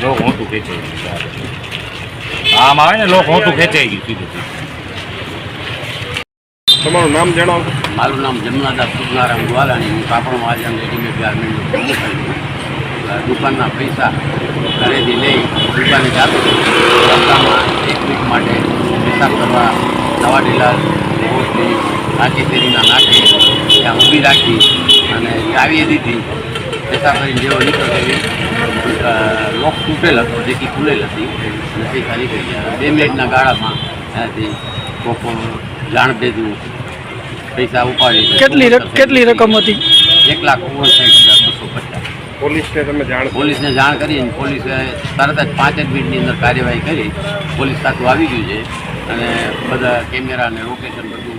લોક હોતું ખેંચાઈ ગયું આમ આવે ને લોક હોતું ખેંચાઈ ગયું સીધું. તમારું નામ જણાવો. મારું નામ જમનાદાસ સુગનારામ ગ્વાલાણી. હું કાપડ મહાજન રેડીમેડ ગાર્મેન્ટનો પ્રમુખ છું. દુકાનના પૈસા ઘરેથી લઈ દુકાને જાતો રસ્તામાં 1 મિનિટ માટે પેશાબ કરવા નવાડીલા હોસ્ટની નાકી શેરીના નાકે ત્યાં ઊભી રાખી અને ચાવી દીધી. પેશાબ કરીને જેવો નીકળતો લોક તૂટેલ હતો, જેથી ખુલેલ હતી અને પૈસા નીકળી ગયા. 2 મિનિટના ગાળામાં ત્યાંથી લોકો જાણ ભેજું પૈસા ઉપાડી. કેટલી રકમ હતી? 1,59,250. પોલીસને જાણ કરી અને પોલીસે તરત જ 5 જ મિનિટની અંદર કાર્યવાહી કરી. પોલીસ ખાતું આવી ગયું છે અને બધા કેમેરા અને લોકેશન બધું